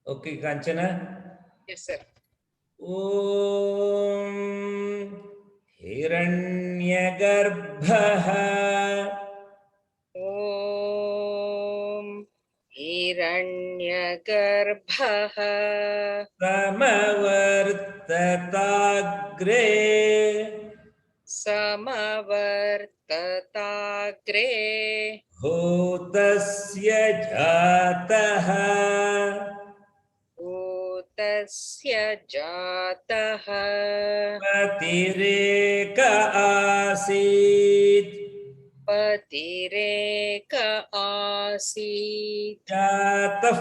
Okay Kanchana. Yes, sir. ॐ हिरण्यगर्भः ॐ हिरण्यगर्भः समवर्तताग्रे समवर्तताग्रे भूतस्य जातः भूतस्य जातः पतिरेक आसीत् पतिरेक आसीत् जातः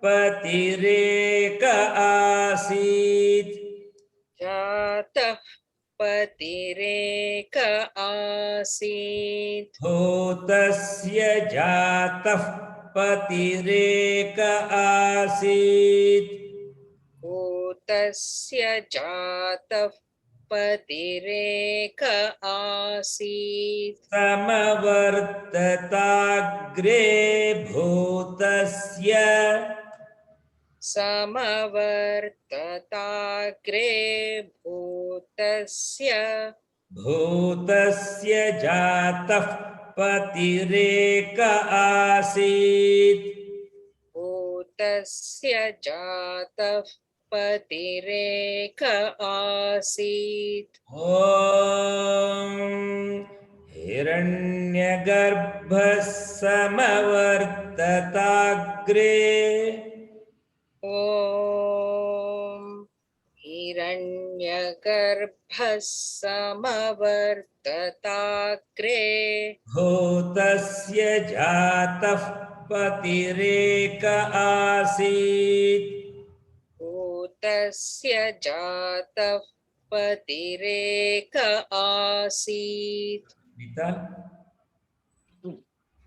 पतिरेक आसीत् जातः पतिरेक आसीत् भूतस्य जातः पतिरेक आसीत् भूतस्य जातः पतिरेक आसीत् समवर्तताग्रे भूतस्य समवर्तताग्रे भूतस्य जातः पतिरेक आसीत् भूतस्य जातः पतिरेक आसीत् ॐ हिरण्यगर्भः समवर्तताग्रे ॐ हिरण्यगर्भः समवर्तताग्रे भूतस्य जातः पतिरेक आसीत् भूतस्य जातः पतिरेक आसीत् गीता.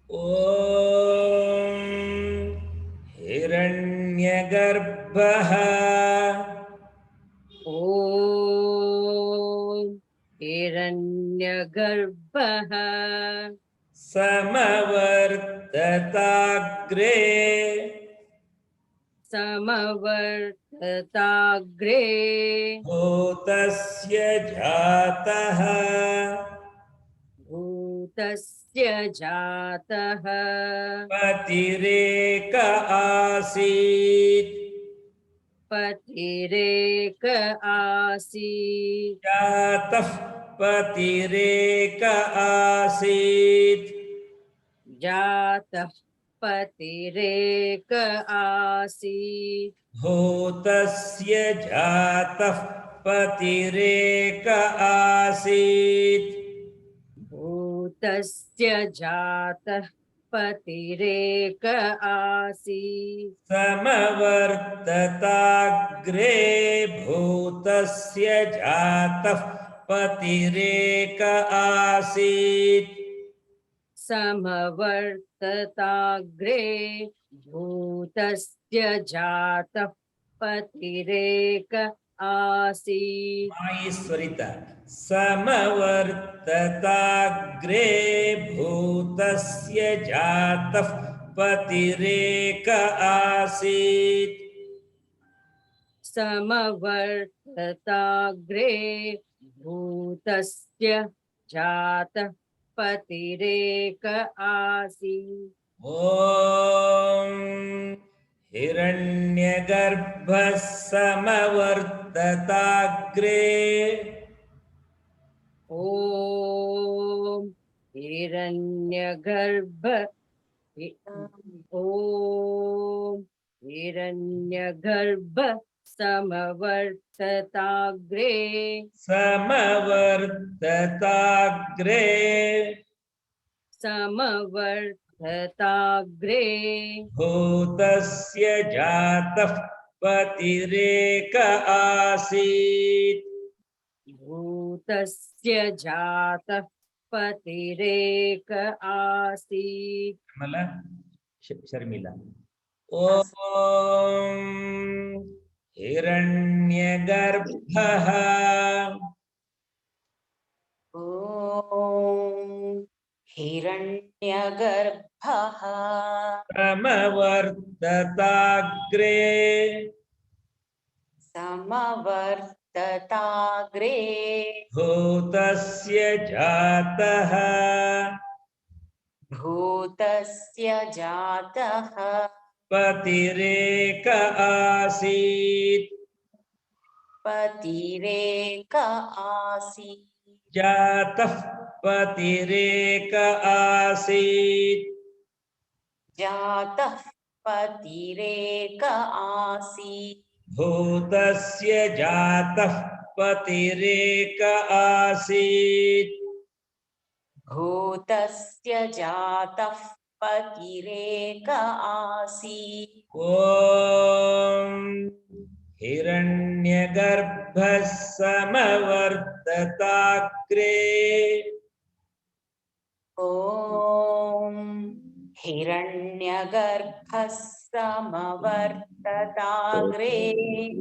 ॐ हिरण्यगर्भः ॐ हिरण्यगर्भः समवर्तताग्रे समवर्तताग्रे भूतस्य जातः भूतस्य जातः पतिरेक आसीत् पतिरेक आसीत् जातः पतिरेक आसीत् जातः पतिरेक आसीत् भूतस्य जातः पतिरेक आसीत् भूतस्य जातः पतिरेक आसीत् समवर्तताग्रे भूतस्य जातः पतिरेक आसीत् समवर्तताग्रे भूतस्य जातः पतिरेक आसीत् ईश्वरित समवर्तताग्रे भूतस्य जातः पतिरेक आसीत् समवर्तताग्रे भूतस्य जातः पतिरेक आसीत् ॐ हिरण्यगर्भः समवर्तताग्रे ॐ हिरण्यगर्भ ॐ हिरण्यगर्भ समवर्तताग्रे समवर्तताग्रे समवर्तताग्रे भूतस्य जातः पतिरेक आसीत् भूतस्य जातः पतिरेक आसीत् शर्मिला. ॐ हिरण्यगर्भः ॐ हिरण्यगर्भः समवर्तताग्रे समवर्तताग्रे भूतस्य जातः भूतस्य जातः पतिरेक आसीत् पतिरेक आसीत् जातः पतिरेक आसीत् जातः पतिरेक आसीत् भूतस्य जातः पतिरेक आसीत् भूतस्य जातः पतिरेक आसीत् ॐ हिरण्यगर्भः समवर्तताग्रे ॐ हिरण्यगर्भः समवर्तताग्रे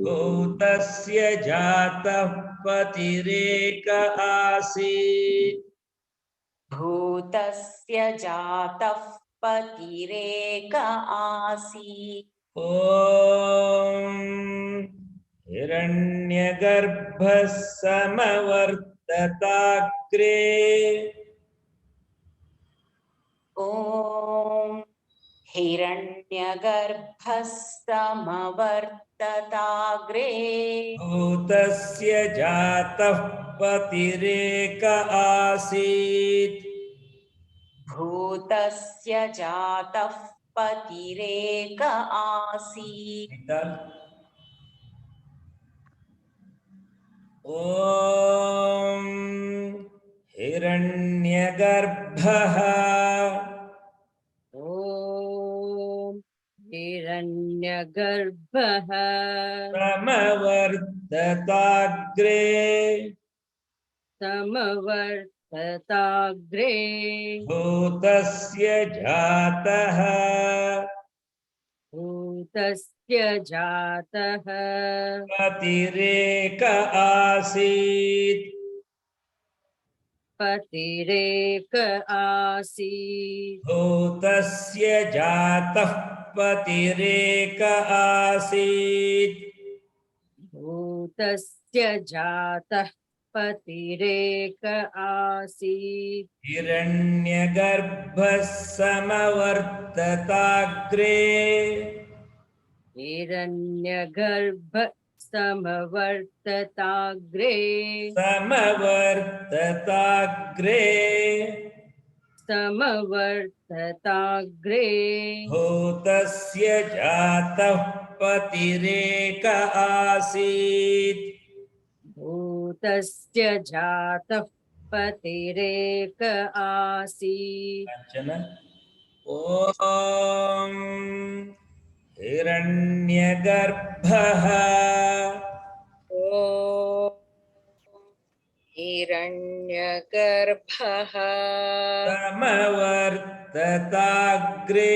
भूतस्य जातः पतिरेक आसीत् भूतस्य जातः पतिरेक आसीत् ॐ हिरण्यगर्भः समवर्तताग्रे ॐ हिरण्यगर्भः समवर्तताग्रे भूतस्य जातः पतिरेक आसीत् भूतस्य जातः पतिरेक आसीत् ॐ हिरण्यगर्भः ॐ हिरण्यगर्भः समवर्तताग्रे समवर्तताग्रे भूतस्य जातः भूतस्य जातः पतिरेक आसीत् पतिरेक आसीत् भूतस्य जातः पतिरेक आसीत् भूतस्य जातः पतिरेक आसीत् हिरण्यगर्भः समवर्तताग्रे हिरण्यगर्भ समवर्तताग्रे समवर्तताग्रे समवर्तताग्रे भूतस्य जातः पतिरेक आसीत् भूतस्य जातः पतिरेक आसीत् काञ्चन ॐ हिरण्यगर्भः ॐ हिरण्यगर्भः समवर्तताग्रे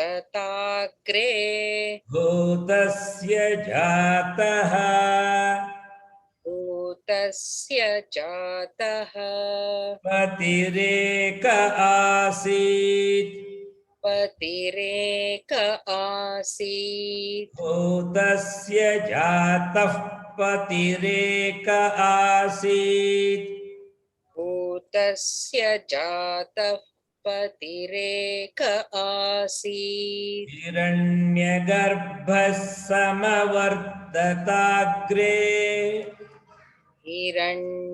समवर्तताग्रे भूतस्य जातः भूतस्य जातः पतिरेक आसीत् पतिरेक आसीत् भूतस्य जातः पतिरेक आसीत् भूतस्य जातः पतिरेक आसीत् हिरण्यगर्भः समवर्तताग्रे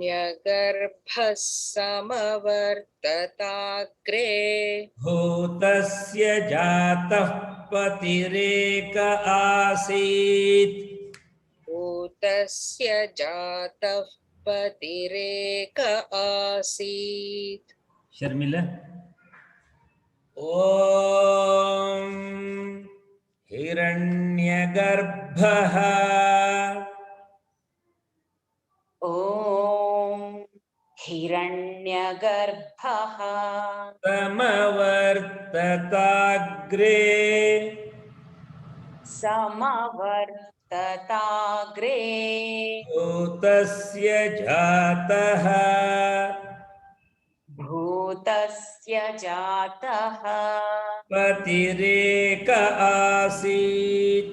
हिरण्यगर्भः समवर्तताग्रे भूतस्य जातः पतिरेक आसीत् भूतस्य जातः पतिरेक आसीत् शर्मिला ॐ हिरण्यगर्भः ॐ हिरण्यगर्भः समवर्तताग्रे समवर्तताग्रे भूतस्य जातः भूतस्य जातः पतिरेक आसीत्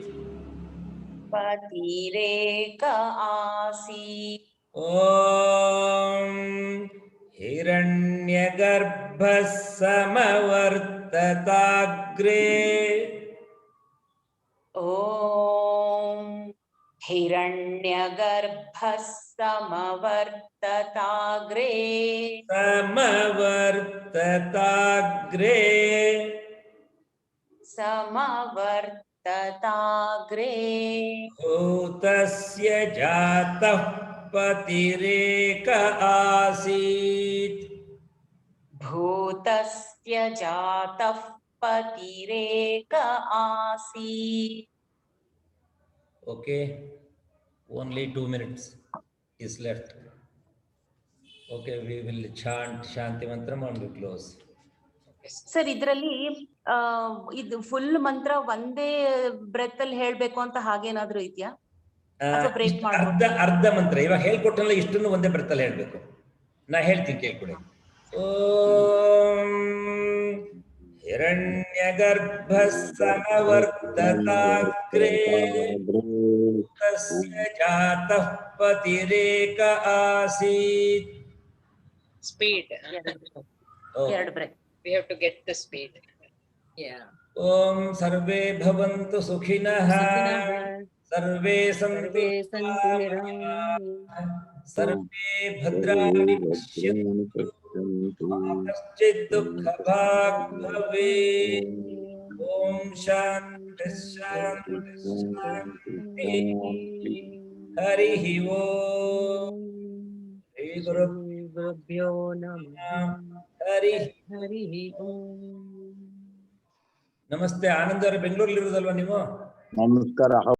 पतिरेक आसीत् ॐ हिरण्यगर्भः समवर्तताग्रे ॐ हिरण्यगर्भः समवर्तताग्रे समवर्तताग्रे भूतस्य जातः पतिरेक आसीत् भूतस्य जातः पतिरेक आसीत् Okay, only 2 minutes is left. Okay, we will chant Shanti Mantram and we close. Sir ಇದರಲ್ಲಿ ಇದು ಫುಲ್ ಮಂತ್ರ ಒಂದೇ ಬ್ರೆತ್ ಅಲ್ಲಿ ಹೇಳ್ಬೇಕು ಅಂತ ಹಾಗೇನಾದ್ರೂ ಇದೆಯಾ ಅಥವಾ ಬ್ರೇಕ್ ಮಾಡ್ಬೋದು ಅರ್ಧ ಮಂತ್ರ ಇವಾಗ ಹೇಳ್ಕೊಟ್ಟಲ್ಲ ಇಷ್ಟನ್ನು ಒಂದೇ ಬರ್ತಲ್ಲ ಹೇಳ್ಬೇಕು. ನಾ ಹೇಳ್ತೀನಿ ಕೇಳ್ಕೊಡಿ. ಓಂ ಹಿರಣ್ಯಗರ್ಭಃ ಸಮವರ್ತತಾಗ್ರೇ ತಸ್ಯ ಜಾತಃ ಪತಿರೇಕ ಆಸೀತ್. Speed. ಎರಡು breath We have to get the speed. Yeah. ಓಂ ಸರ್ವೇ ಭವಂತು ಸುಖಿನಃ ಸರ್ವೇ ಸಂತು सर्वे सन्तु निरामयाः ಸರ್ವೇ ಭದ್ರಾಣಿ ಪಶ್ಯಂತು ಮಾ ಕಶ್ಚಿತ್ ದುಃಖಭಾಗ್ ಭವೇತ್. ಓಂ ಶಾಂತಿ ಶಾಂತಿ ಶಾಂತಿ. ಹರಿ ಓಂ ಶ್ರೀ गुरुभ्यो नमः ಹರಿ. हरिः ओम् ನಮಸ್ತೆ. ಆನಂದ್ ಅವರೇ, ಬೆಂಗಳೂರಲ್ಲಿ ಇರೋದಲ್ವಾ ನೀವು? ನಮಸ್ಕಾರ.